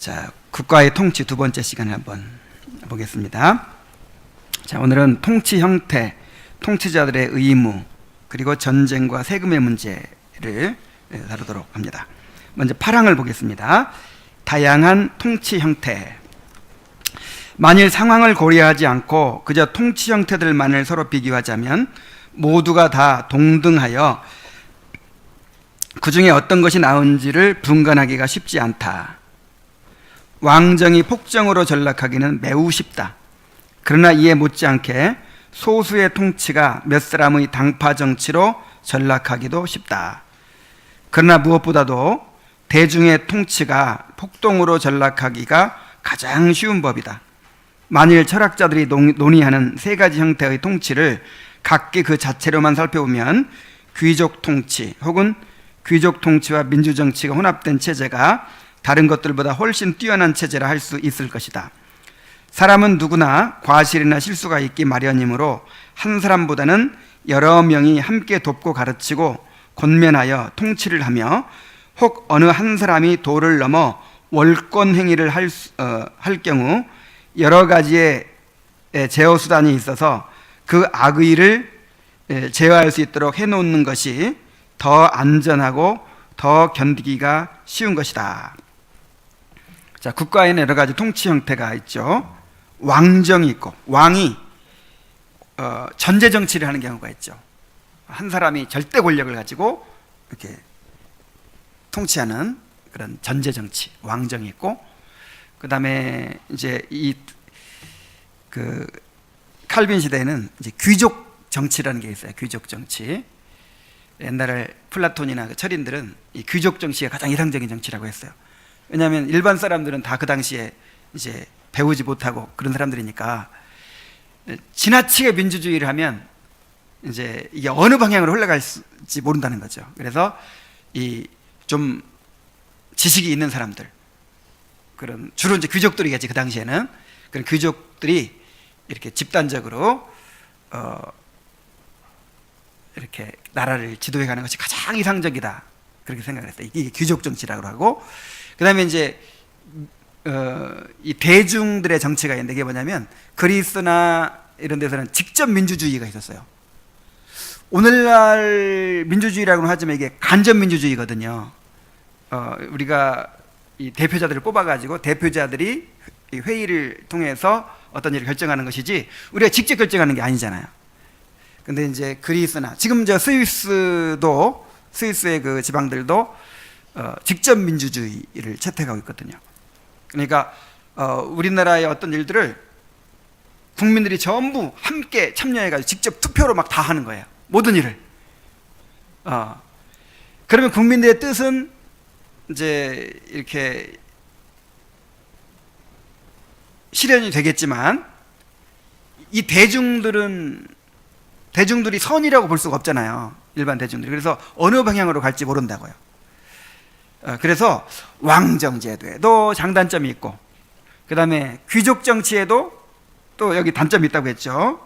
자, 국가의 통치 두 번째 시간을 한번 보겠습니다. 자, 오늘은 통치 형태, 통치자들의 의무, 그리고 전쟁과 세금의 문제를 다루도록 합니다. 먼저 8항을 보겠습니다. 다양한 통치 형태. 만일 상황을 고려하지 않고 그저 통치 형태들만을 서로 비교하자면 모두가 다 동등하여 그 중에 어떤 것이 나은지를 분간하기가 쉽지 않다. 왕정이 폭정으로 전락하기는 매우 쉽다. 그러나 이에 못지않게 소수의 통치가 몇 사람의 당파 정치로 전락하기도 쉽다. 그러나 무엇보다도 대중의 통치가 폭동으로 전락하기가 가장 쉬운 법이다. 만일 철학자들이 논의하는 세 가지 형태의 통치를 각기 그 자체로만 살펴보면 귀족 통치 혹은 귀족 통치와 민주정치가 혼합된 체제가 다른 것들보다 훨씬 뛰어난 체제라 할 수 있을 것이다. 사람은 누구나 과실이나 실수가 있기 마련이므로 한 사람보다는 여러 명이 함께 돕고 가르치고 권면하여 통치를 하며 혹 어느 한 사람이 도를 넘어 월권 행위를 할 경우 여러 가지의 제어 수단이 있어서 그 악의를 제어할 수 있도록 해놓는 것이 더 안전하고 더 견디기가 쉬운 것이다. 자, 국가에는 여러 가지 통치 형태가 있죠. 왕정이 있고, 왕이 전제 정치를 하는 경우가 있죠. 한 사람이 절대 권력을 가지고 이렇게 통치하는 그런 전제 정치, 왕정이 있고, 그 다음에 이제 칼빈 시대에는 이제 귀족 정치라는 게 있어요. 귀족 정치. 옛날에 플라톤이나 그 철인들은 이 귀족 정치가 가장 이상적인 정치라고 했어요. 왜냐하면 일반 사람들은 다 그 당시에 이제 배우지 못하고 그런 사람들이니까 지나치게 민주주의를 하면 이제 이게 어느 방향으로 흘러갈지 모른다는 거죠. 그래서 이 좀 지식이 있는 사람들, 그런 주로 이제 귀족들이겠지. 그 당시에는 그런 귀족들이 이렇게 집단적으로 이렇게 나라를 지도해가는 것이 가장 이상적이다, 그렇게 생각을 했어요. 이게 귀족 정치라고 하고, 그 다음에 이제 이 대중들의 정치가 있는데, 이게 뭐냐면 그리스나 이런 데서는 직접 민주주의가 있었어요. 오늘날 민주주의라고는 하지만 이게 간접 민주주의거든요. 우리가 이 대표자들을 뽑아가지고 대표자들이 회의를 통해서 어떤 일을 결정하는 것이지 우리가 직접 결정하는 게 아니잖아요. 근데 이제 그리스나 지금 저 스위스의 그 지방들도 직접 민주주의를 채택하고 있거든요. 그러니까 우리나라의 어떤 일들을 국민들이 전부 함께 참여해가지고 직접 투표로 막 다 하는 거예요. 모든 일을. 그러면 국민들의 뜻은 이제 이렇게 실현이 되겠지만, 이 대중들이 선이라고 볼 수가 없잖아요. 일반 대중들이. 그래서 어느 방향으로 갈지 모른다고요. 그래서 왕정제도에도 장단점이 있고, 그 다음에 귀족 정치에도 또 여기 단점이 있다고 했죠.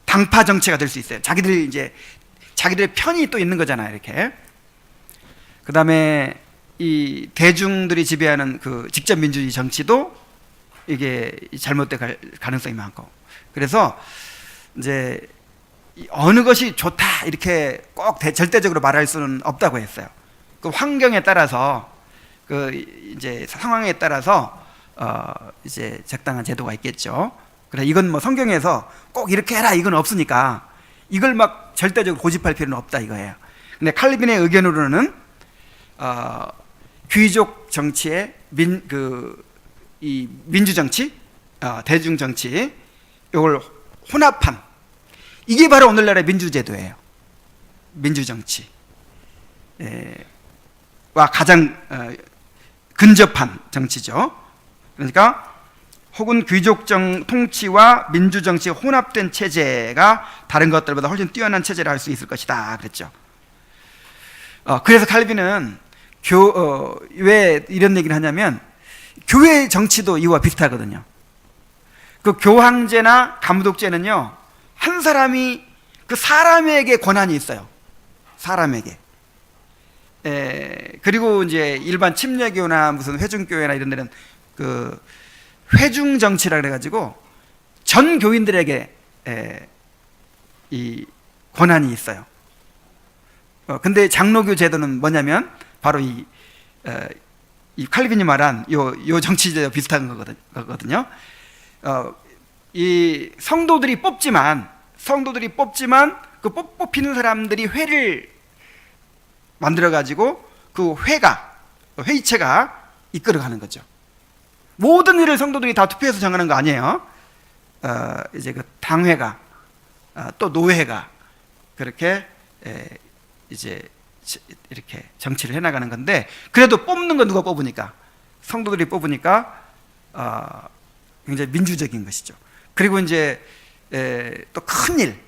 당파 정치가 될 수 있어요. 자기들의 편이 또 있는 거잖아요. 이렇게. 그 다음에 이 대중들이 지배하는 그 직접 민주주의 정치도 이게 잘못될 가능성이 많고, 그래서 이제 어느 것이 좋다 이렇게 꼭 절대적으로 말할 수는 없다고 했어요. 그 환경에 따라서, 그 이제 상황에 따라서 이제 적당한 제도가 있겠죠. 그래, 이건 뭐 성경에서 꼭 이렇게 해라 이건 없으니까 이걸 막 절대적으로 고집할 필요는 없다 이거예요. 근데 칼빈의 의견으로는 귀족 정치의 이 민주 정치, 대중 정치, 이걸 혼합한, 이게 바로 오늘날의 민주제도예요. 민주 정치와 가장 근접한 정치죠. 그러니까 혹은 귀족 통치와 민주 정치가 혼합된 체제가 다른 것들보다 훨씬 뛰어난 체제라 할 수 있을 것이다 그랬죠. 그래서 칼빈은 왜 이런 얘기를 하냐면, 교회 정치도 이와 비슷하거든요. 그 교황제나 감독제는요, 한 사람이 그 사람에게 권한이 있어요. 사람에게. 그리고 이제 일반 침례교나 무슨 회중교회나 이런 데는 그 회중 정치라 그래가지고 전 교인들에게 이 권한이 있어요. 근데 장로교 제도는 뭐냐면 바로 이 칼빈이 말한 요 정치제도 비슷한 거거든요. 이 성도들이 뽑지만 그 뽑히는 사람들이 회를 만들어 가지고 그 회의체가 이끌어가는 거죠. 모든 일을 성도들이 다 투표해서 정하는 거 아니에요. 이제 그 당회가 또 노회가 그렇게 이제 이렇게 정치를 해나가는 건데, 그래도 뽑는 건 누가 뽑으니까? 성도들이 뽑으니까 굉장히 민주적인 것이죠. 그리고 이제 또 큰 일,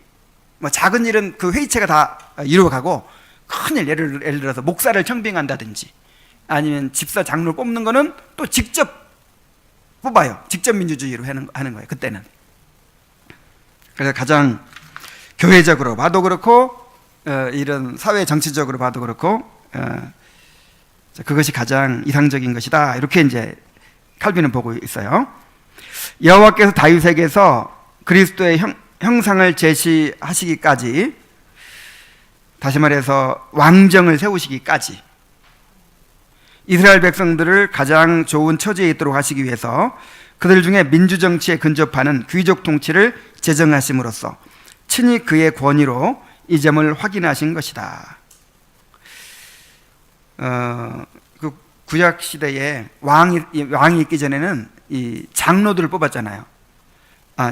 뭐 작은 일은 그 회의체가 다 이루어가고, 큰 일, 예를 들어서 목사를 청빙한다든지 아니면 집사 장로를 뽑는 거는 또 직접 뽑아요. 직접 민주주의로 하는 거예요, 그때는. 그래서 가장 교회적으로 봐도 그렇고 이런 사회 정치적으로 봐도 그렇고 그것이 가장 이상적인 것이다, 이렇게 이제 칼빈은 보고 있어요. 여호와께서 다윗에게서 그리스도의 형상을 제시하시기까지, 다시 말해서 왕정을 세우시기까지 이스라엘 백성들을 가장 좋은 처지에 있도록 하시기 위해서 그들 중에 민주정치에 근접하는 귀족 통치를 제정하심으로써 친히 그의 권위로 이 점을 확인하신 것이다. 그 구약 시대에 왕이 있기 전에는 이 장로들을 뽑았잖아요.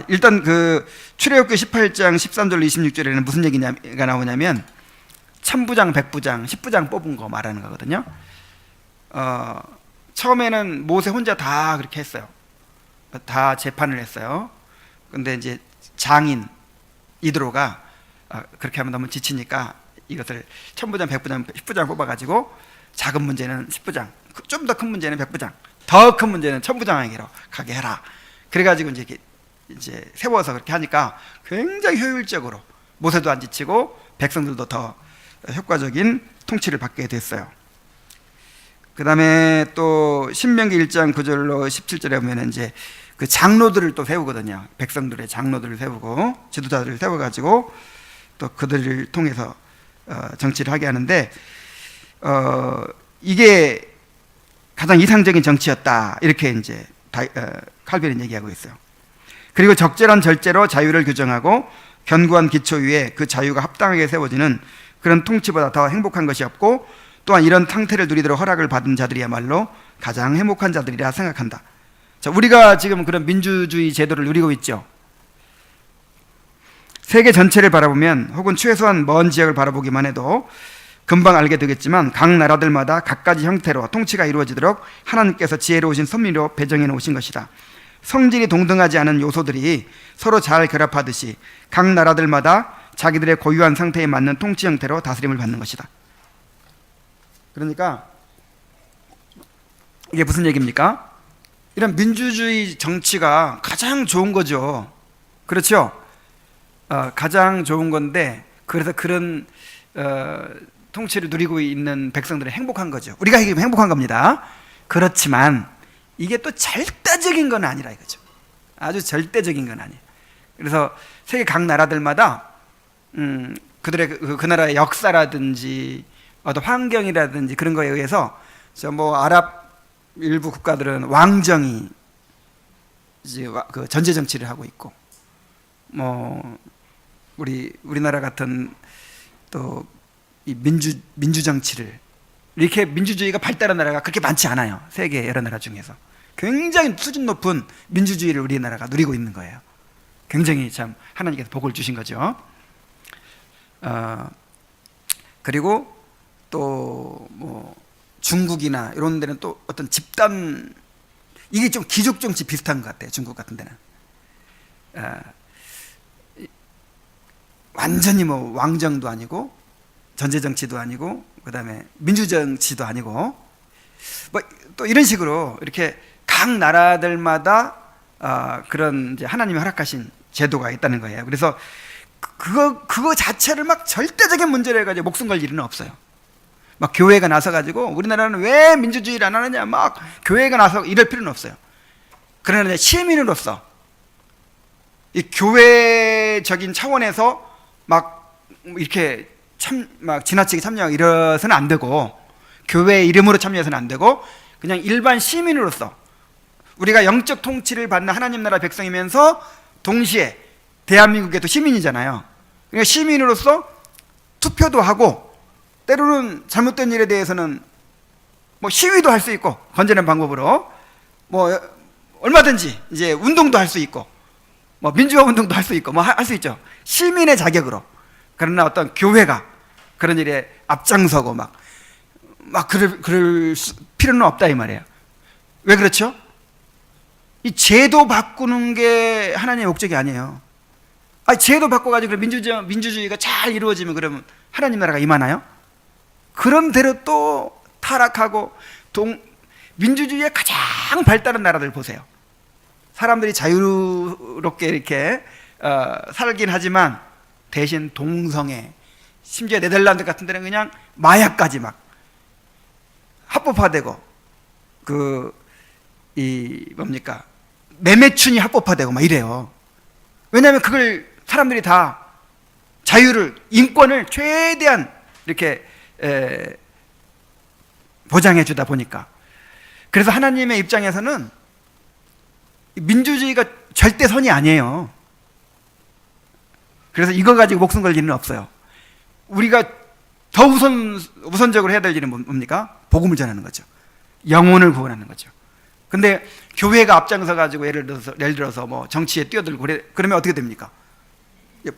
일단 그 출애굽기 18장 13절 26절에는 무슨 얘기가 나오냐면 천부장, 백부장, 십부장 뽑은 거 말하는 거거든요. 처음에는 모세 혼자 다 그렇게 했어요. 다 재판을 했어요. 근데 이제 장인 이드로가 그렇게 하면 너무 지치니까 이것을 천부장, 백부장, 십부장 뽑아가지고 작은 문제는 십부장, 좀 더 큰 문제는 백부장, 더 큰 문제는 천부장에게로 가게 해라. 그래가지고 이제 세워서 그렇게 하니까 굉장히 효율적으로 모세도 안 지치고 백성들도 더 효과적인 통치를 받게 됐어요. 그 다음에 또 신명기 1장 9절로 17절에 보면 이제 그 장로들을 또 세우거든요. 백성들의 장로들을 세우고 지도자들을 세워가지고 또 그들을 통해서 정치를 하게 하는데, 이게 가장 이상적인 정치였다, 이렇게 이제 칼빈은 얘기하고 있어요. 그리고 적절한 절제로 자유를 규정하고 견고한 기초 위에 그 자유가 합당하게 세워지는 그런 통치보다 더 행복한 것이 없고, 또한 이런 상태를 누리도록 허락을 받은 자들이야말로 가장 행복한 자들이라 생각한다. 자, 우리가 지금 그런 민주주의 제도를 누리고 있죠. 세계 전체를 바라보면, 혹은 최소한 먼 지역을 바라보기만 해도 금방 알게 되겠지만, 각 나라들마다 각가지 형태로 통치가 이루어지도록 하나님께서 지혜로우신 섭리로 배정해 놓으신 것이다. 성질이 동등하지 않은 요소들이 서로 잘 결합하듯이 각 나라들마다 자기들의 고유한 상태에 맞는 통치 형태로 다스림을 받는 것이다. 그러니까 이게 무슨 얘기입니까? 이런 민주주의 정치가 가장 좋은 거죠. 그렇죠? 가장 좋은 건데, 그래서 그런 통치를 누리고 있는 백성들은 행복한 거죠. 우리가 행복한 겁니다. 그렇지만 이게 또 절대적인 건 아니라 이거죠. 아주 절대적인 건 아니에요. 그래서 세계 각 나라들마다 그들의 그 나라의 역사라든지 어떤 환경이라든지 그런 거에 의해서, 뭐 아랍 일부 국가들은 왕정이 이제 그 전제 정치를 하고 있고, 뭐 우리나라 같은 또 이 민주 정치를, 이렇게 민주주의가 발달한 나라가 그렇게 많지 않아요. 세계 여러 나라 중에서 굉장히 수준 높은 민주주의를 우리나라가 누리고 있는 거예요. 굉장히 참 하나님께서 복을 주신 거죠. 그리고 또 뭐 중국이나 이런 데는 또 어떤 집단, 이게 좀 귀족 정치 비슷한 것 같아요. 중국 같은 데는 완전히 뭐 왕정도 아니고 전제 정치도 아니고 그다음에 민주 정치도 아니고, 뭐 또 이런 식으로 이렇게 각 나라들마다 그런 이제 하나님이 허락하신 제도가 있다는 거예요. 그래서 그거 자체를 막 절대적인 문제로 해가지고 목숨 걸 일은 없어요. 막 교회가 나서가지고 우리나라는 왜 민주주의를 안 하느냐 막 교회가 나서 이럴 필요는 없어요. 그러나 시민으로서 이 교회적인 차원에서 막 이렇게 막 지나치게 참여하고 이래서는 안 되고, 교회 이름으로 참여해서는 안 되고, 그냥 일반 시민으로서 우리가 영적 통치를 받는 하나님 나라 백성이면서 동시에 대한민국에도 시민이잖아요. 그러니까 시민으로서 투표도 하고, 때로는 잘못된 일에 대해서는 뭐 시위도 할 수 있고, 건전한 방법으로 뭐 얼마든지 이제 운동도 할 수 있고, 뭐 민주화 운동도 할 수 있고, 뭐 할 수 있죠. 시민의 자격으로. 그러나 어떤 교회가 그런 일에 앞장서고 막 그럴 필요는 없다 이 말이에요. 왜 그렇죠? 이 제도 바꾸는 게 하나님의 목적이 아니에요. 제도 바꿔가지고 민주주의가 잘 이루어지면 그러면 하나님 나라가 임하나요? 그런 대로 또 타락하고, 민주주의의 가장 발달한 나라들 보세요. 사람들이 자유롭게 이렇게 살긴 하지만 대신 동성애, 심지어 네덜란드 같은 데는 그냥 마약까지 막 합법화되고, 매매춘이 합법화되고 막 이래요. 왜냐하면 그걸 사람들이 다 자유를, 인권을 최대한 이렇게 보장해 주다 보니까. 그래서 하나님의 입장에서는 민주주의가 절대 선이 아니에요. 그래서 이거 가지고 목숨 걸 일은 없어요. 우리가 더 우선적으로 해야 될 일은 뭡니까? 복음을 전하는 거죠. 영혼을 구원하는 거죠. 근데 교회가 앞장서 가지고 예를 들어서 뭐 정치에 뛰어들고 그러면 어떻게 됩니까?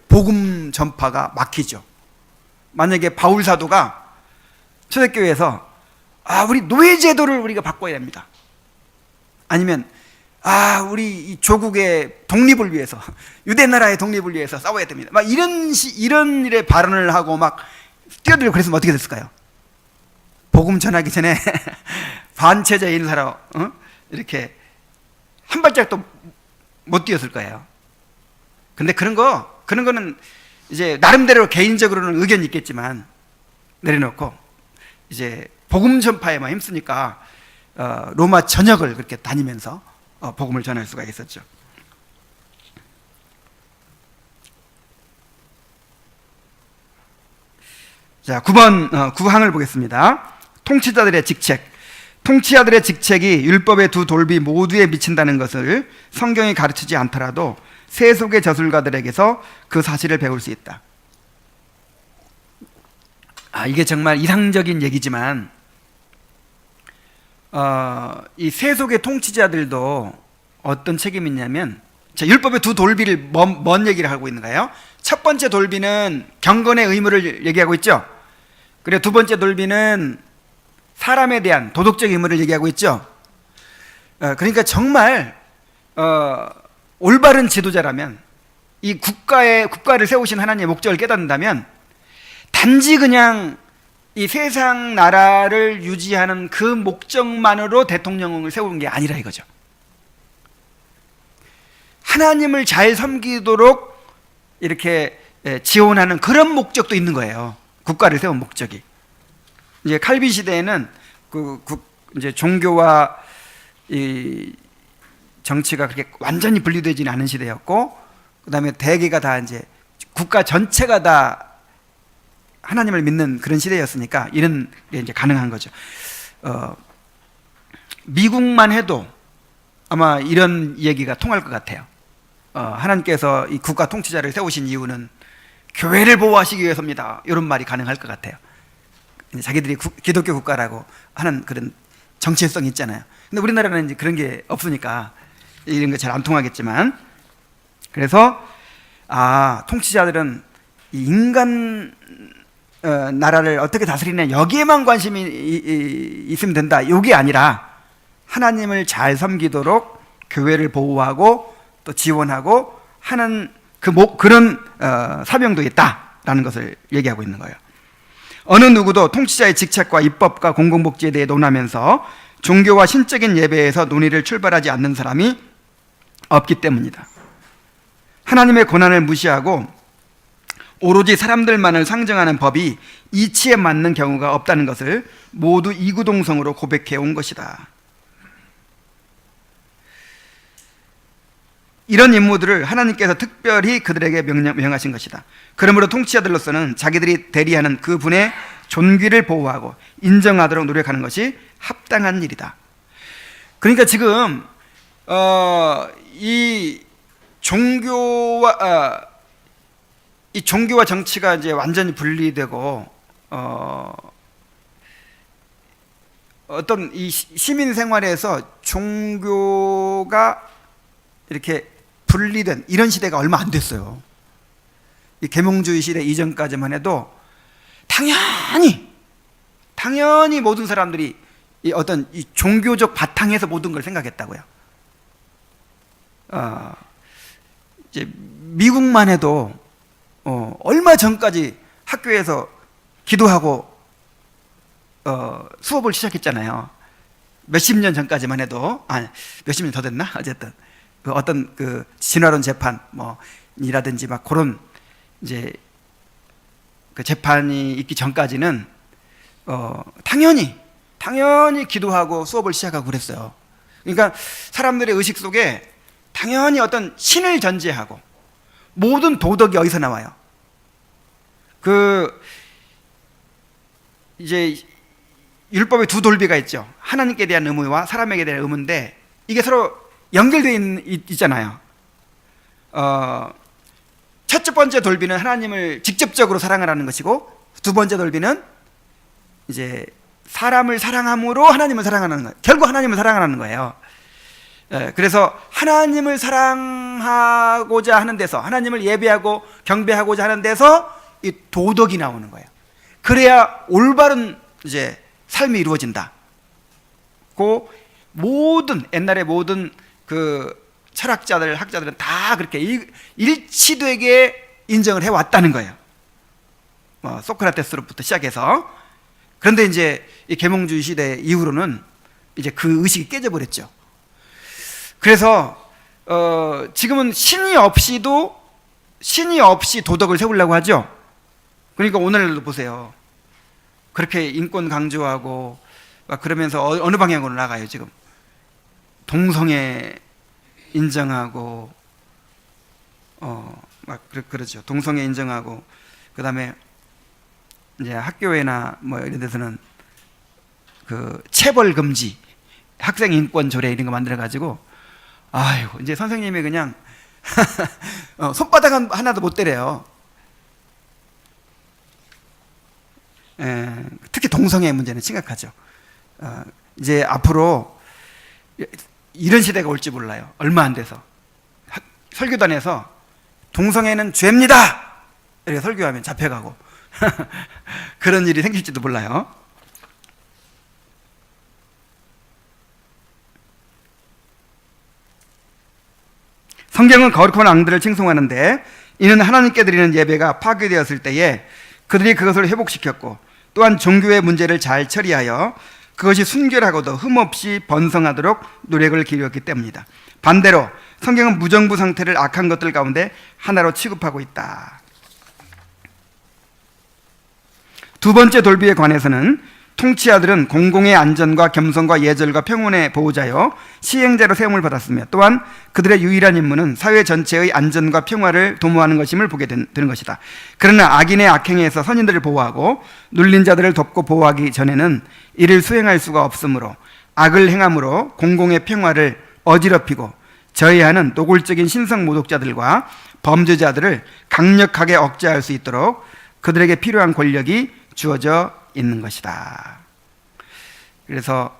복음 전파가 막히죠. 만약에 바울 사도가 초대교회에서 우리 노예 제도를 우리가 바꿔야 합니다. 아니면 우리 이 조국의 독립을 위해서, 유대 나라의 독립을 위해서 싸워야 됩니다. 막 이런 일에 발언을 하고 막 뛰어들고 그랬으면 어떻게 됐을까요? 복음 전하기 전에 반체제 인사로 이렇게 한 발짝도 못 뛰었을 거예요. 근데 그런 거는 이제 나름대로 개인적으로는 의견이 있겠지만 내려놓고 이제 복음 전파에만 힘쓰니까 로마 전역을 그렇게 다니면서 복음을 전할 수가 있었죠. 자, 9번 구항을 보겠습니다. 통치자들의 직책. 통치자들의 직책이 율법의 두 돌비 모두에 미친다는 것을 성경이 가르치지 않더라도 세속의 저술가들에게서 그 사실을 배울 수 있다. 이게 정말 이상적인 얘기지만 이 세속의 통치자들도 어떤 책임이 있냐면, 자, 율법의 두 돌비를 뭔 얘기를 하고 있는가요? 첫 번째 돌비는 경건의 의무를 얘기하고 있죠. 그리고 두 번째 돌비는 사람에 대한 도덕적 의무를 얘기하고 있죠. 그러니까 정말 올바른 지도자라면, 이 국가를 세우신 하나님의 목적을 깨닫는다면 단지 그냥 이 세상 나라를 유지하는 그 목적만으로 대통령을 세우는 게 아니라 이거죠. 하나님을 잘 섬기도록 이렇게 지원하는 그런 목적도 있는 거예요. 국가를 세운 목적이. 이제 칼빈 시대에는 이제 종교와 이 정치가 그렇게 완전히 분리되지는 않은 시대였고, 그다음에 대개가 다 이제 국가 전체가 다 하나님을 믿는 그런 시대였으니까 이런 게 이제 가능한 거죠. 미국만 해도 아마 이런 얘기가 통할 것 같아요. 하나님께서 이 국가 통치자를 세우신 이유는 교회를 보호하시기 위해서입니다. 이런 말이 가능할 것 같아요. 자기들이 기독교 국가라고 하는 그런 정체성이 있잖아요. 근데 우리나라는 이제 그런 게 없으니까 이런 거 잘 안 통하겠지만, 그래서 통치자들은 이 인간 나라를 어떻게 다스리냐 여기에만 관심이 있으면 된다, 이게 아니라 하나님을 잘 섬기도록 교회를 보호하고 또 지원하고 하는 그런 사명도 있다라는 것을 얘기하고 있는 거예요. 어느 누구도 통치자의 직책과 입법과 공공복지에 대해 논하면서 종교와 신적인 예배에서 논의를 출발하지 않는 사람이 없기 때문이다. 하나님의 권한을 무시하고 오로지 사람들만을 상정하는 법이 이치에 맞는 경우가 없다는 것을 모두 이구동성으로 고백해 온 것이다. 이런 임무들을 하나님께서 특별히 그들에게 명하신 것이다. 그러므로 통치자들로서는 자기들이 대리하는 그 분의 존귀를 보호하고 인정하도록 노력하는 것이 합당한 일이다. 그러니까 지금 이 종교와 정치가 이제 완전히 분리되고 어떤 이 시민 생활에서 종교가 이렇게 분리된 이런 시대가 얼마 안 됐어요. 이 계몽주의 시대 이전까지만 해도 당연히 모든 사람들이 이 어떤 이 종교적 바탕에서 모든 걸 생각했다고요. 이제 미국만 해도 얼마 전까지 학교에서 기도하고 수업을 시작했잖아요. 몇십 년 전까지만 해도 몇십 년 더 됐나? 어쨌든 그 어떤 그 진화론 재판 이라든지 막 그런 이제 그 재판이 있기 전까지는 당연히 기도하고 수업을 시작하고 그랬어요. 그러니까 사람들의 의식 속에 당연히 어떤 신을 전제하고 모든 도덕이 어디서 나와요? 그 이제 율법의 두 돌비가 있죠. 하나님께 대한 의무와 사람에게 대한 의무인데 이게 서로 연결되어 있잖아요. 첫 번째 돌비는 하나님을 직접적으로 사랑하라는 것이고, 두 번째 돌비는 이제 사람을 사랑함으로 하나님을 사랑하는 거예요. 결국 하나님을 사랑하는 거예요. 그래서 하나님을 사랑하고자 하는 데서, 하나님을 예배하고 경배하고자 하는 데서 이 도덕이 나오는 거예요. 그래야 올바른 이제 삶이 이루어진다. 그 모든 옛날의 모든 그 철학자들, 학자들은 다 그렇게 일치되게 인정을 해왔다는 거예요. 소크라테스로부터 시작해서. 그런데 이제 이 계몽주의 시대 이후로는 이제 그 의식이 깨져버렸죠. 그래서 지금은 신이 없이 도덕을 세우려고 하죠. 그러니까 오늘날도 보세요. 그렇게 인권 강조하고 막 그러면서 어느 방향으로 나가요 지금. 동성애 인정하고 막 그러죠. 동성애 인정하고 그다음에 이제 학교에나 이런 데서는 그 체벌 금지, 학생 인권 조례 이런 거 만들어 가지고 아이고 이제 선생님이 그냥 손바닥 하나도 못 때려요. 특히 동성애 문제는 심각하죠. 이제 앞으로 이런 시대가 올지 몰라요. 얼마 안 돼서 설교단에서 동성애는 죄입니다 이렇게 설교하면 잡혀가고 그런 일이 생길지도 몰라요. 성경은 거룩한 왕들을 칭송하는데 이는 하나님께 드리는 예배가 파괴되었을 때에 그들이 그것을 회복시켰고 또한 종교의 문제를 잘 처리하여 그것이 순결하고도 흠없이 번성하도록 노력을 기울였기 때문이다. 반대로 성경은 무정부 상태를 악한 것들 가운데 하나로 취급하고 있다. 두 번째 돌비에 관해서는 통치자들은 공공의 안전과 겸손과 예절과 평온의 보호자여 시행자로 세움을 받았으며 또한 그들의 유일한 임무는 사회 전체의 안전과 평화를 도모하는 것임을 보게 되는 것이다. 그러나 악인의 악행에서 선인들을 보호하고 눌린 자들을 돕고 보호하기 전에는 이를 수행할 수가 없으므로 악을 행함으로 공공의 평화를 어지럽히고 저해하는 노골적인 신성 모독자들과 범죄자들을 강력하게 억제할 수 있도록 그들에게 필요한 권력이 주어져 있는 것이다. 그래서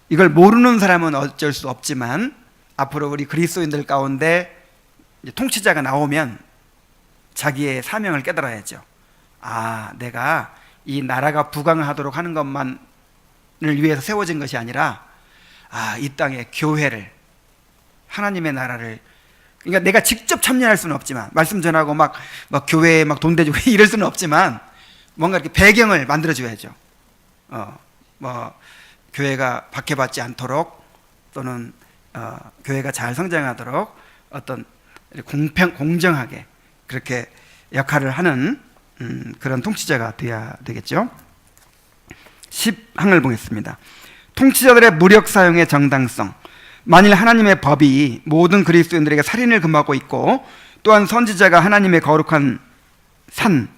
이걸 모르는 사람은 어쩔 수 없지만 앞으로 우리 그리스도인들 가운데 통치자가 나오면 자기의 사명을 깨달아야죠. 내가 이 나라가 부강하도록 하는 것만을 위해서 세워진 것이 아니라 이 땅의 교회를, 하나님의 나라를, 그러니까 내가 직접 참여할 수는 없지만 말씀 전하고 막 교회에 막 돈 대주고 이럴 수는 없지만 뭔가 이렇게 배경을 만들어줘야죠. 교회가 박해받지 않도록 또는 교회가 잘 성장하도록 어떤 공정하게 그렇게 역할을 하는 그런 통치자가 돼야 되겠죠. 10항을 보겠습니다. 통치자들의 무력 사용의 정당성. 만일 하나님의 법이 모든 그리스도인들에게 살인을 금하고 있고, 또한 선지자가 하나님의 거룩한 산,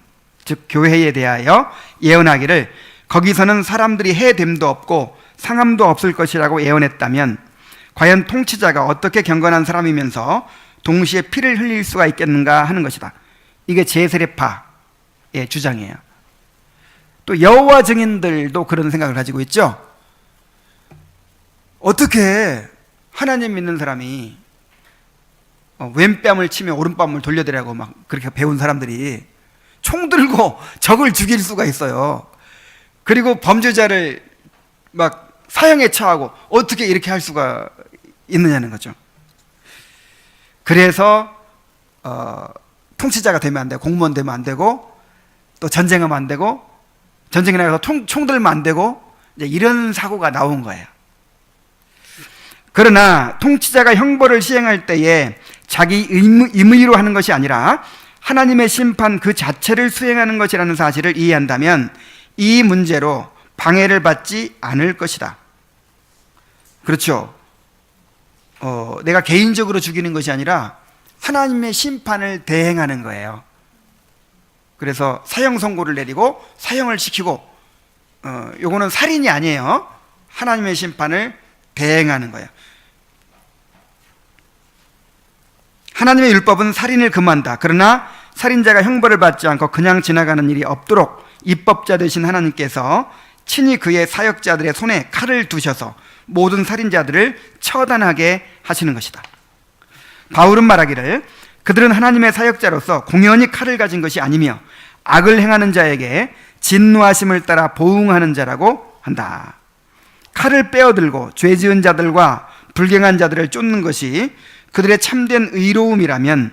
즉 교회에 대하여 예언하기를 거기서는 사람들이 해됨도 없고 상함도 없을 것이라고 예언했다면, 과연 통치자가 어떻게 경건한 사람이면서 동시에 피를 흘릴 수가 있겠는가 하는 것이다. 이게 제세례파의 주장이에요. 또 여호와 증인들도 그런 생각을 가지고 있죠. 어떻게 하나님 믿는 사람이 왼뺨을 치며 오른뺨을 돌려대라고 막 그렇게 배운 사람들이 총 들고 적을 죽일 수가 있어요. 그리고 범죄자를 막 사형에 처하고 어떻게 이렇게 할 수가 있느냐는 거죠. 그래서 통치자가 되면 안 되고, 공무원 되면 안 되고, 또 전쟁하면 안 되고, 전쟁에 나가서 총 들면 안 되고, 이제 이런 사고가 나온 거예요. 그러나 통치자가 형벌을 시행할 때에 자기 임의로 하는 것이 아니라 하나님의 심판 그 자체를 수행하는 것이라는 사실을 이해한다면 이 문제로 방해를 받지 않을 것이다. 그렇죠. 내가 개인적으로 죽이는 것이 아니라 하나님의 심판을 대행하는 거예요. 그래서 사형 선고를 내리고 사형을 시키고, 요거는 살인이 아니에요. 하나님의 심판을 대행하는 거예요. 하나님의 율법은 살인을 금한다. 그러나 살인자가 형벌을 받지 않고 그냥 지나가는 일이 없도록 입법자 되신 하나님께서 친히 그의 사역자들의 손에 칼을 두셔서 모든 살인자들을 처단하게 하시는 것이다. 바울은 말하기를 그들은 하나님의 사역자로서 공연히 칼을 가진 것이 아니며 악을 행하는 자에게 진노하심을 따라 보응하는 자라고 한다. 칼을 빼어들고 죄 지은 자들과 불경한 자들을 쫓는 것이 그들의 참된 의로움이라면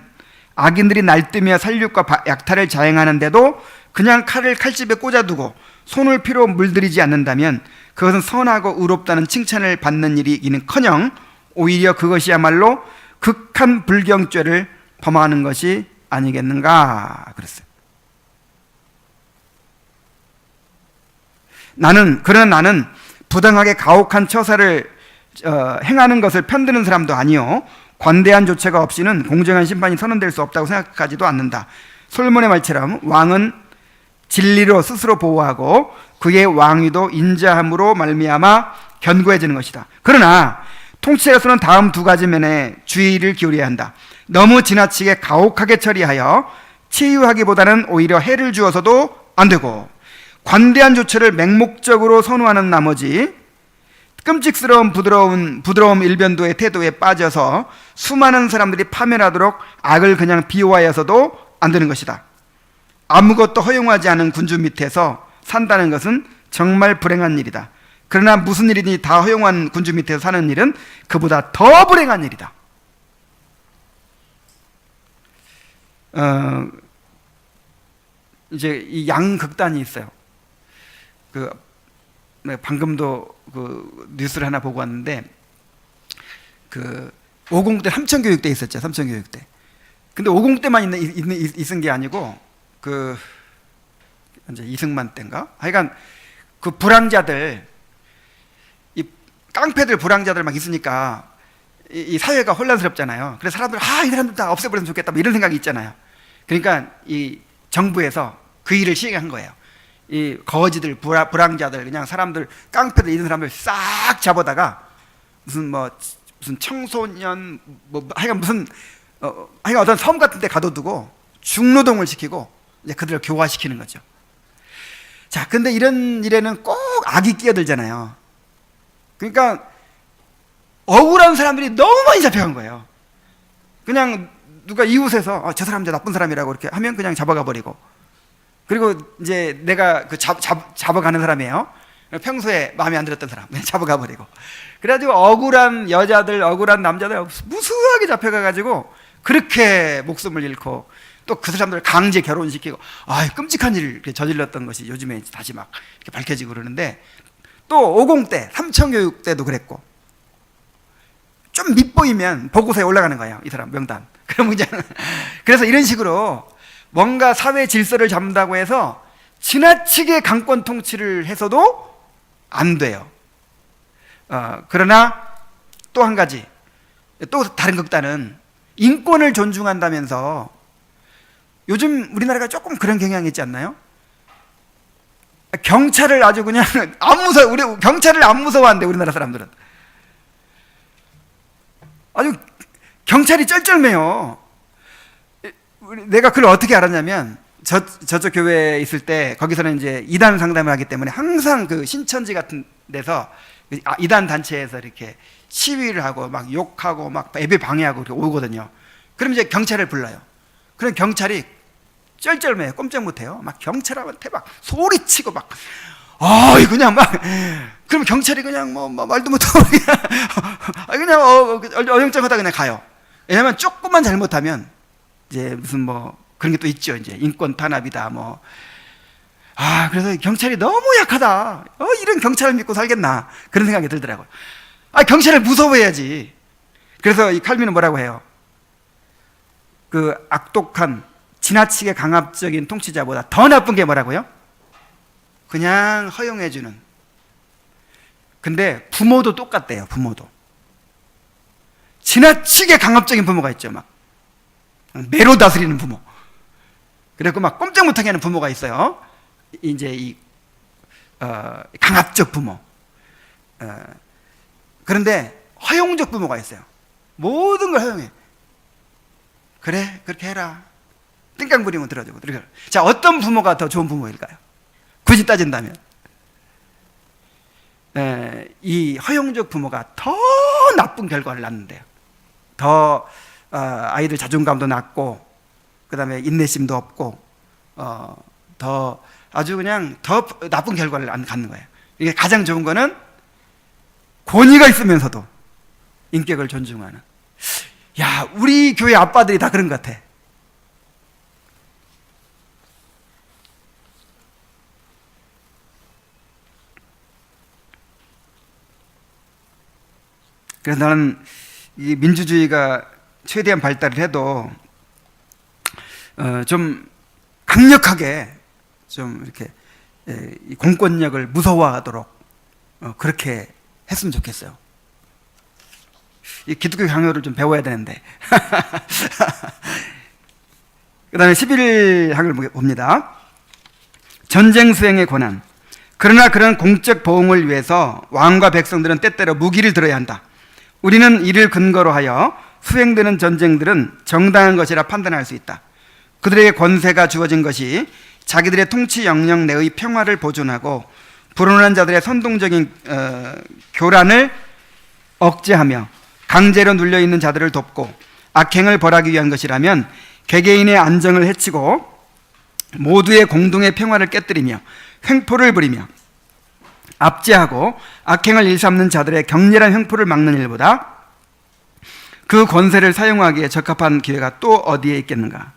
악인들이 날뛰며 살육과 약탈을 자행하는데도 그냥 칼을 칼집에 꽂아두고 손을 피로 물들이지 않는다면 그것은 선하고 의롭다는 칭찬을 받는 일이기는커녕 오히려 그것이야말로 극한 불경죄를 범하는 것이 아니겠는가 그랬어요. 그러나 나는 부당하게 가혹한 처사를 행하는 것을 편드는 사람도 아니요 관대한 조처가 없이는 공정한 심판이 선언될 수 없다고 생각하지도 않는다. 솔몬의 말처럼 왕은 진리로 스스로 보호하고 그의 왕위도 인자함으로 말미암아 견고해지는 것이다. 그러나 통치자로서는 다음 두 가지 면에 주의를 기울여야 한다. 너무 지나치게 가혹하게 처리하여 치유하기보다는 오히려 해를 주어서도 안 되고, 관대한 조처를 맹목적으로 선호하는 나머지 끔찍스러운 부드러움 일변도의 태도에 빠져서 수많은 사람들이 파멸하도록 악을 그냥 비호하여서도 안 되는 것이다. 아무것도 허용하지 않은 군주 밑에서 산다는 것은 정말 불행한 일이다. 그러나 무슨 일이니 다 허용한 군주 밑에서 사는 일은 그보다 더 불행한 일이다. 이제 이 양극단이 있어요. 방금도 뉴스를 하나 보고 왔는데, 50대 삼천교육대 있었죠. 삼천교육대. 근데 50대만 있은 게 아니고 이제 이승만 때인가? 하여간 불황자들, 이 깡패들 불황자들 막 있으니까 이 사회가 혼란스럽잖아요. 그래서 사람들 이 사람들 다 없애버리면 좋겠다 뭐 이런 생각이 있잖아요. 그러니까 이 정부에서 그 일을 시행한 거예요. 이 거지들, 불황자들, 그냥 사람들, 깡패들 이런 사람들 싹 잡아다가 무슨 청소년 하여간 어떤 섬 같은 데 가둬두고 중노동을 시키고 이제 그들을 교화시키는 거죠. 자, 근데 이런 일에는 꼭 악이 끼어들잖아요. 그러니까 억울한 사람들이 너무 많이 잡혀간 거예요. 그냥 누가 이웃에서 저 사람 나쁜 사람이라고 이렇게 하면 그냥 잡아가 버리고, 그리고 이제 내가 잡아가는 사람이에요. 평소에 마음에 안 들었던 사람 잡아가 버리고, 그래가지고 억울한 여자들, 억울한 남자들 무수하게 잡혀가가지고 그렇게 목숨을 잃고, 또 그 사람들을 강제 결혼시키고, 끔찍한 일을 저질렀던 것이 요즘에 다시 막 이렇게 밝혀지고 그러는데, 또 50대, 삼천교육 때도 그랬고, 좀 밉보이면 보고서에 올라가는 거예요. 이 사람 명단. 그래서 이런 식으로 뭔가 사회 질서를 잡는다고 해서 지나치게 강권 통치를 해서도 안 돼요. 그러나 또 한 가지, 또 다른 극단은 인권을 존중한다면서, 요즘 우리나라가 조금 그런 경향이 있지 않나요? 경찰을 아주 그냥 우리 경찰을 안 무서워한대, 우리나라 사람들은. 아주 경찰이 쩔쩔매요. 내가 그걸 어떻게 알았냐면, 저쪽 교회에 있을 때 거기서는 이제 이단 상담을 하기 때문에 항상 그 신천지 같은 데서 이단 단체에서 이렇게 시위를 하고 막 욕하고 막 예배 방해하고 이렇게 오거든요. 그럼 이제 경찰을 불러요. 그럼 경찰이 쩔쩔매요. 꼼짝 못해요. 막 경찰한테 막 소리치고 막 그냥 막, 그럼 경찰이 그냥 뭐 말도 못하고 그냥 어영쩡하다 그냥 가요. 왜냐면 조금만 잘못하면 이제 무슨 뭐 그런 게 또 있죠. 이제 인권 탄압이다 뭐. 그래서 경찰이 너무 약하다. 이런 경찰을 믿고 살겠나, 그런 생각이 들더라고요. 경찰을 무서워해야지. 그래서 이 칼빈은 뭐라고 해요? 그 악독한 지나치게 강압적인 통치자보다 더 나쁜 게 뭐라고요? 그냥 허용해주는. 근데 부모도 똑같대요. 부모도 지나치게 강압적인 부모가 있죠. 막 매로 다스리는 부모. 그리고 막 꼼짝 못하게 하는 부모가 있어요. 이제 이 강압적 부모. 그런데 허용적 부모가 있어요. 모든 걸 허용해. 그래, 그렇게 해라. 띵깡 부리면 들어주고. 자, 어떤 부모가 더 좋은 부모일까요? 굳이 따진다면 이 허용적 부모가 더 나쁜 결과를 낳는데요. 더 아이들 자존감도 낮고, 그 다음에 인내심도 없고, 더 아주 그냥 더 나쁜 결과를 갖는 거예요. 이게 가장 좋은 거는 권위가 있으면서도 인격을 존중하는. 야, 우리 교회 아빠들이 다 그런 것 같아. 그래서 나는 이 민주주의가 최대한 발달을 해도 좀 강력하게 좀 이렇게 이 공권력을 무서워하도록 그렇게 했으면 좋겠어요. 이 기독교 강요를 좀 배워야 되는데. 그 다음에 11항을 봅니다. 전쟁 수행의 권한. 그러나 그런 공적 보응을 위해서 왕과 백성들은 때때로 무기를 들어야 한다. 우리는 이를 근거로 하여 수행되는 전쟁들은 정당한 것이라 판단할 수 있다. 그들에게 권세가 주어진 것이 자기들의 통치 영역 내의 평화를 보존하고 불온한 자들의 선동적인 교란을 억제하며 강제로 눌려있는 자들을 돕고 악행을 벌하기 위한 것이라면 개개인의 안정을 해치고 모두의 공동의 평화를 깨뜨리며 횡포를 부리며 압제하고 악행을 일삼는 자들의 격렬한 횡포를 막는 일보다 그 권세를 사용하기에 적합한 기회가 또 어디에 있겠는가?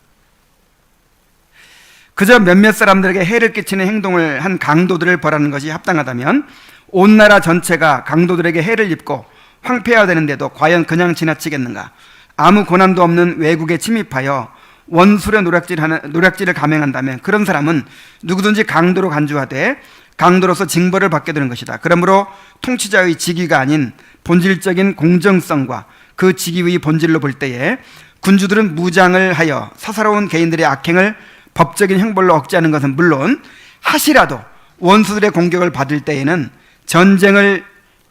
그저 몇몇 사람들에게 해를 끼치는 행동을 한 강도들을 벌하는 것이 합당하다면 온 나라 전체가 강도들에게 해를 입고 황폐화되는데도 과연 그냥 지나치겠는가? 아무 고난도 없는 외국에 침입하여 원술의 노략질을 감행한다면 그런 사람은 누구든지 강도로 간주하되 강도로서 징벌을 받게 되는 것이다. 그러므로 통치자의 직위가 아닌 본질적인 공정성과 그 직위의 본질로 볼 때에 군주들은 무장을 하여 사사로운 개인들의 악행을 법적인 형벌로 억제하는 것은 물론 하시라도 원수들의 공격을 받을 때에는 전쟁을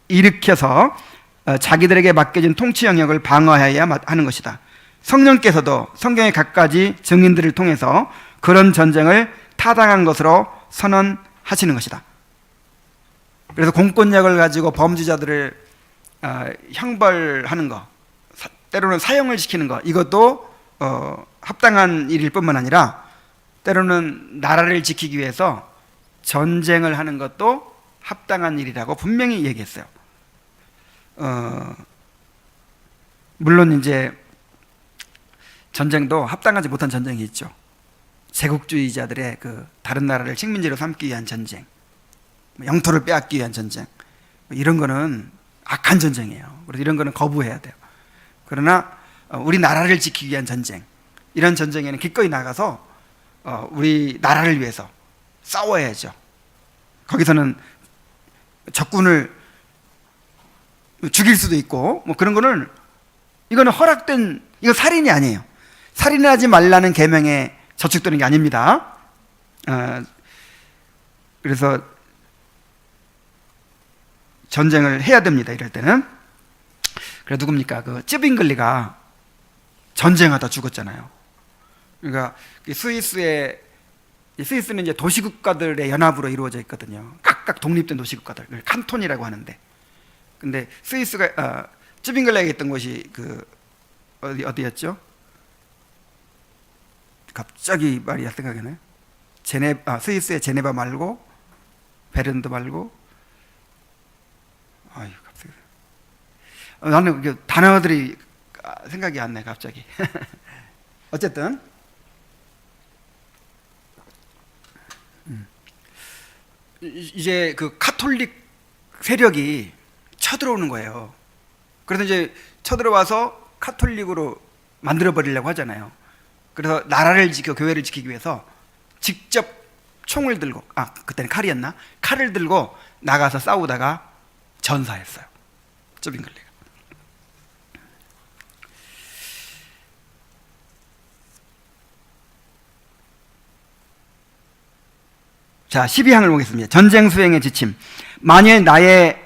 일으켜서 자기들에게 맡겨진 통치 영역을 방어해야 하는 것이다. 성령께서도 성경의 갖가지 증인들을 통해서 그런 전쟁을 타당한 것으로 선언하시는 것이다. 그래서 공권력을 가지고 범죄자들을 형벌하는 것, 때로는 사형을 시키는 것, 이것도 합당한 일일 뿐만 아니라 때로는 나라를 지키기 위해서 전쟁을 하는 것도 합당한 일이라고 분명히 얘기했어요. 물론 이제 전쟁도 합당하지 못한 전쟁이 있죠. 제국주의자들의 그 다른 나라를 식민지로 삼기 위한 전쟁, 영토를 빼앗기 위한 전쟁, 이런 거는 악한 전쟁이에요. 그래서 이런 거는 거부해야 돼요. 그러나 우리 나라를 지키기 위한 전쟁, 이런 전쟁에는 기꺼이 나가서 우리 나라를 위해서 싸워야죠. 거기서는 적군을 죽일 수도 있고 뭐 그런 거는 이거는 허락된, 이거 살인이 아니에요. 살인하지 말라는 계명에 저축되는 게 아닙니다. 그래서 전쟁을 해야 됩니다. 이럴 때는. 그래 누굽니까? 그 쯔빙글리가 전쟁하다 죽었잖아요. 그러니까 스위스는 이제 도시국가들의 연합으로 이루어져 있거든요. 각각 독립된 도시국가들, 그걸 칸톤이라고 하는데. 근데 스위스가 쯔빙글레가 있던 곳이 그 어디였죠? 갑자기 말이 생각이 나요. 스위스의 제네바 말고 베른도 말고, 아유 갑자기 나는 그 단어들이 생각이 안 나요 갑자기. 어쨌든 이제 그 카톨릭 세력이 쳐들어오는 거예요. 그래서 이제 쳐들어와서 카톨릭으로 만들어 버리려고 하잖아요. 그래서 나라를 교회를 지키기 위해서 직접 총을 들고, 그때는 칼이었나? 칼을 들고 나가서 싸우다가 전사했어요. 쯔빙글레가. 자, 12항을 보겠습니다. 전쟁 수행의 지침. 만일 나의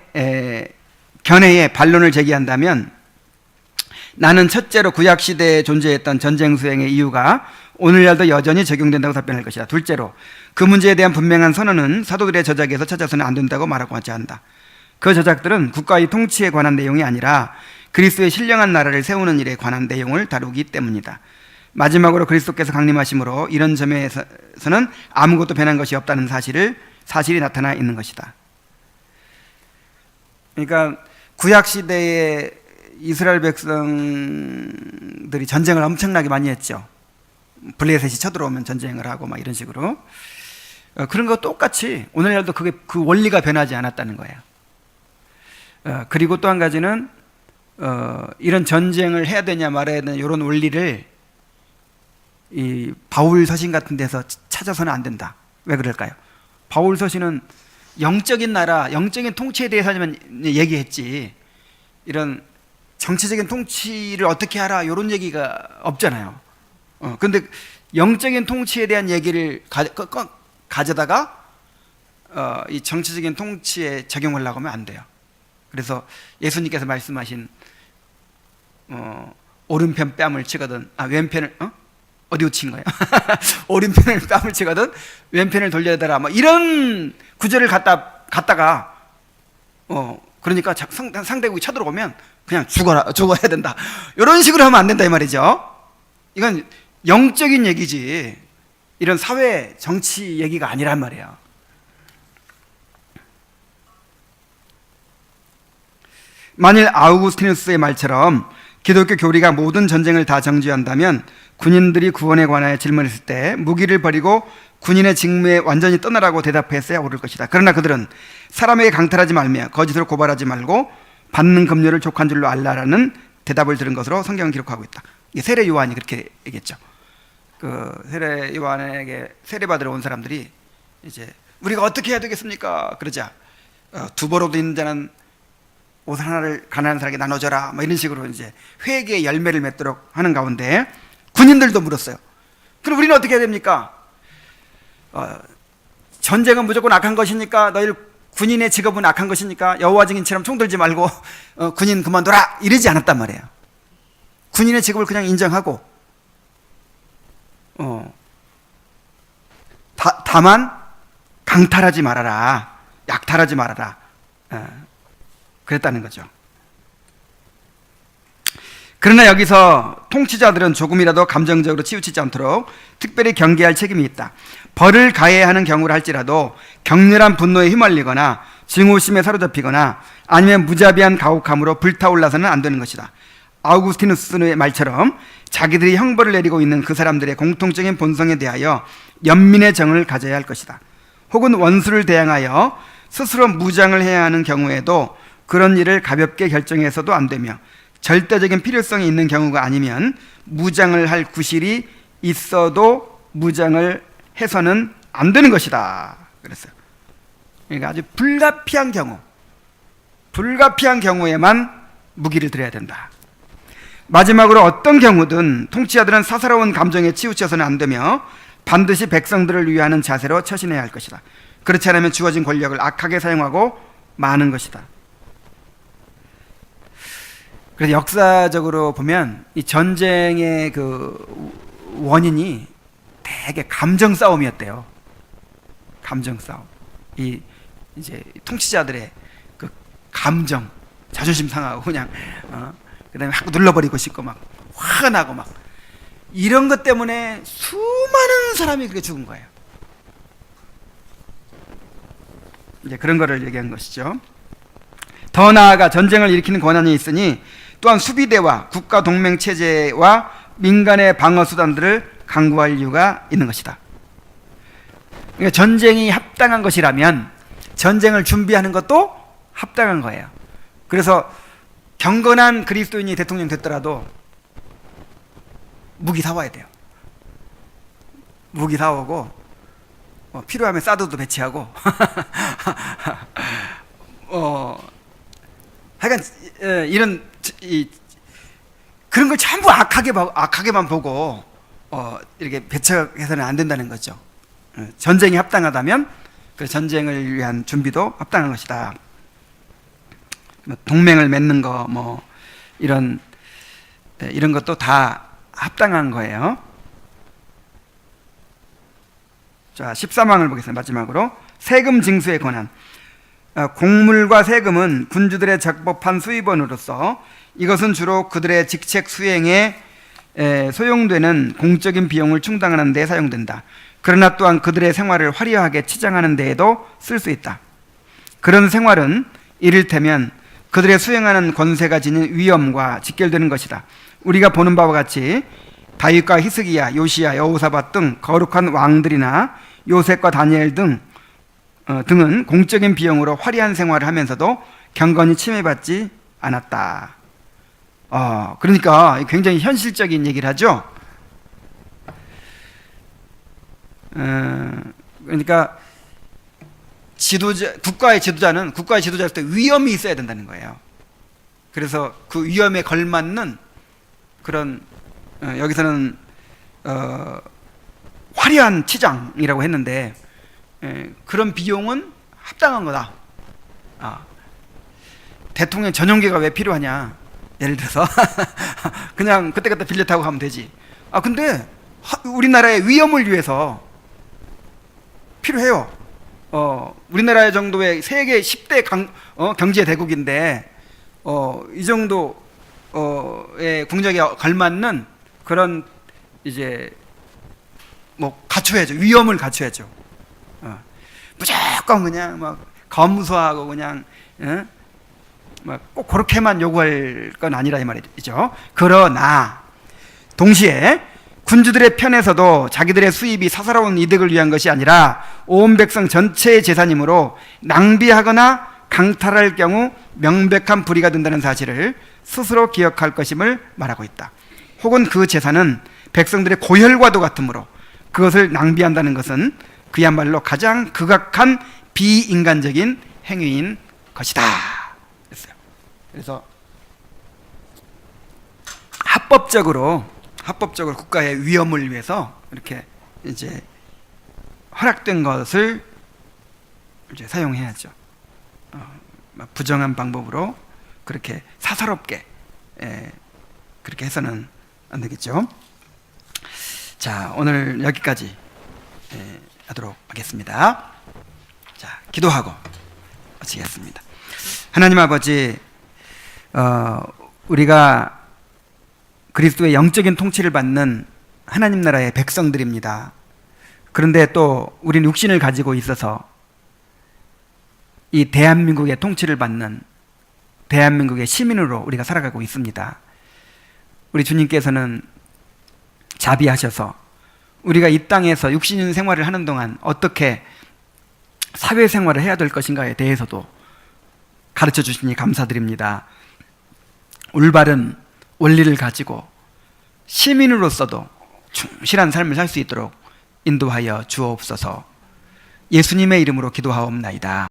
견해에 반론을 제기한다면 나는 첫째로 구약시대에 존재했던 전쟁 수행의 이유가 오늘날도 여전히 적용된다고 답변할 것이다. 둘째로 그 문제에 대한 분명한 선언은 사도들의 저작에서 찾아서는 안 된다고 말하고 하지 않는다. 그 저작들은 국가의 통치에 관한 내용이 아니라 그리스도의 신령한 나라를 세우는 일에 관한 내용을 다루기 때문이다. 마지막으로 그리스도께서 강림하심으로 이런 점에서는 아무것도 변한 것이 없다는 사실이 나타나 있는 것이다. 그러니까 구약시대에 이스라엘 백성들이 전쟁을 엄청나게 많이 했죠. 블레셋이 쳐들어오면 전쟁을 하고 막 이런 식으로. 그런 거 똑같이 오늘날도 그 원리가 변하지 않았다는 거예요. 그리고 또 한 가지는 이런 전쟁을 해야 되냐 말아야 되냐 이런 원리를 이 바울 서신 같은 데서 찾아서는 안 된다. 왜 그럴까요? 바울 서신은 영적인 나라, 영적인 통치에 대해서만 얘기했지 이런 정치적인 통치를 어떻게 하라 이런 얘기가 없잖아요. 근데 영적인 통치에 대한 얘기를 가져다가 이 정치적인 통치에 적용하려고 하면 안 돼요. 그래서 예수님께서 말씀하신 오른편 뺨을 치거든 왼편을 어디 친 거예요? 오른편을 뺨을 치거든 왼편을 돌려야되라 뭐 이런 구절을 갖다가 그러니까 상대국이 쳐들어오면 그냥 죽어야 된다 이런 식으로 하면 안 된다 이 말이죠. 이건 영적인 얘기지 이런 사회 정치 얘기가 아니란 말이에요. 만일 아우구스티누스의 말처럼 기독교 교리가 모든 전쟁을 다 정죄한다면 군인들이 구원에 관하여 질문했을 때 무기를 버리고 군인의 직무에 완전히 떠나라고 대답했어야 옳을 것이다. 그러나 그들은 사람에게 강탈하지 말며 거짓으로 고발하지 말고 받는 급료를 족한 줄로 알라라는 대답을 들은 것으로 성경은 기록하고 있다. 이게 세례 요한이 그렇게 얘기했죠. 그 세례 요한에게 세례받으러 온 사람들이 이제 우리가 어떻게 해야 되겠습니까? 그러자 두 벌 옷 있는 자는 옷 하나를 가난한 사람에게 나눠줘라 뭐 이런 식으로 이제 회개의 열매를 맺도록 하는 가운데 군인들도 물었어요. 그럼 우리는 어떻게 해야 됩니까? 전쟁은 무조건 악한 것이니까 너희 군인의 직업은 악한 것이니까 여호와 증인처럼 총 들지 말고 군인 그만둬라 이러지 않았단 말이에요. 군인의 직업을 그냥 인정하고 다만 강탈하지 말아라, 약탈하지 말아라 그랬다는 거죠. 그러나 여기서 통치자들은 조금이라도 감정적으로 치우치지 않도록 특별히 경계할 책임이 있다. 벌을 가해야 하는 경우를 할지라도 격렬한 분노에 휘말리거나 증오심에 사로잡히거나 아니면 무자비한 가혹함으로 불타올라서는 안 되는 것이다. 아우구스티누스의 말처럼 자기들이 형벌을 내리고 있는 그 사람들의 공통적인 본성에 대하여 연민의 정을 가져야 할 것이다. 혹은 원수를 대항하여 스스로 무장을 해야 하는 경우에도 그런 일을 가볍게 결정해서도 안 되며 절대적인 필요성이 있는 경우가 아니면 무장을 할 구실이 있어도 무장을 해서는 안 되는 것이다 그랬어요. 그러니까 아주 불가피한 경우에만 무기를 들여야 된다. 마지막으로 어떤 경우든 통치자들은 사사로운 감정에 치우쳐서는 안 되며 반드시 백성들을 위하는 자세로 처신해야 할 것이다. 그렇지 않으면 주어진 권력을 악하게 사용하고 마는 것이다. 그래서 역사적으로 보면 이 전쟁의 그 원인이 되게 감정 싸움이었대요. 감정 싸움. 이 이제 통치자들의 그 감정, 자존심 상하고 그냥 그다음에 자꾸 눌러버리고 싶고 막 화가 나고 막 이런 것 때문에 수많은 사람이 그렇게 죽은 거예요. 이제 그런 거를 얘기한 것이죠. 더 나아가 전쟁을 일으키는 권한이 있으니 또한 수비대와 국가 동맹 체제와 민간의 방어 수단들을 강구할 이유가 있는 것이다. 그러니까 전쟁이 합당한 것이라면 전쟁을 준비하는 것도 합당한 거예요. 그래서 경건한 그리스도인이 대통령 됐더라도 무기 사와야 돼요. 무기 사오고 필요하면 사드도 배치하고 하여간 이런 그런 걸 전부 악하게만 보고 이렇게 배척해서는 안 된다는 거죠. 전쟁이 합당하다면 그 전쟁을 위한 준비도 합당한 것이다. 동맹을 맺는 거 뭐 이런 것도 다 합당한 거예요. 자, 13항을 보겠습니다. 마지막으로 세금 징수의 권한. 공물과 세금은 군주들의 적법한 수입원으로서 이것은 주로 그들의 직책 수행에 소용되는 공적인 비용을 충당하는 데 사용된다. 그러나 또한 그들의 생활을 화려하게 치장하는 데에도 쓸 수 있다. 그런 생활은 이를테면 그들의 수행하는 권세가 지닌 위엄과 직결되는 것이다. 우리가 보는 바와 같이 다윗과 히스기야, 요시야, 여호사밧 등 거룩한 왕들이나 요셉과 다니엘 등은 공적인 비용으로 화려한 생활을 하면서도 경건히 침해받지 않았다. 그러니까 굉장히 현실적인 얘기를 하죠. 그러니까 국가의 지도자일 때 위엄이 있어야 된다는 거예요. 그래서 그 위엄에 걸맞는 그런 여기서는 화려한 치장이라고 했는데 그런 비용은 합당한 거다. 대통령 전용기가 왜 필요하냐? 예를 들어서 그냥 그때그때 빌려 타고 가면 되지. 근데 우리나라의 위엄을 위해서 필요해요. 우리나라 정도의 세계 10대 경제 대국인데 이 정도의 국력에 걸맞는 그런 이제 뭐 갖춰야죠. 위엄을 갖춰야죠. 무조건 그냥 막 검소하고 그냥 꼭 그렇게만 요구할 건 아니라 이 말이죠. 그러나 동시에 군주들의 편에서도 자기들의 수입이 사사로운 이득을 위한 것이 아니라 온 백성 전체의 재산이므로 낭비하거나 강탈할 경우 명백한 불의가 된다는 사실을 스스로 기억할 것임을 말하고 있다. 혹은 그 재산은 백성들의 고혈과도 같으므로 그것을 낭비한다는 것은 그야말로 가장 극악한 비인간적인 행위인 것이다. 그래서 합법적으로 국가의 위엄을 위해서 이렇게 이제 허락된 것을 이제 사용해야죠. 부정한 방법으로 그렇게 사사롭게 그렇게 해서는 안 되겠죠. 자, 오늘 여기까지 하도록 하겠습니다. 자, 기도하고 마치겠습니다. 하나님 아버지, 우리가 그리스도의 영적인 통치를 받는 하나님 나라의 백성들입니다. 그런데 또 우리는 육신을 가지고 있어서 이 대한민국의 통치를 받는 대한민국의 시민으로 우리가 살아가고 있습니다. 우리 주님께서는 자비하셔서 우리가 이 땅에서 육신인 생활을 하는 동안 어떻게 사회생활을 해야 될 것인가에 대해서도 가르쳐 주시니 감사드립니다. 올바른 원리를 가지고 시민으로서도 충실한 삶을 살 수 있도록 인도하여 주옵소서. 예수님의 이름으로 기도하옵나이다.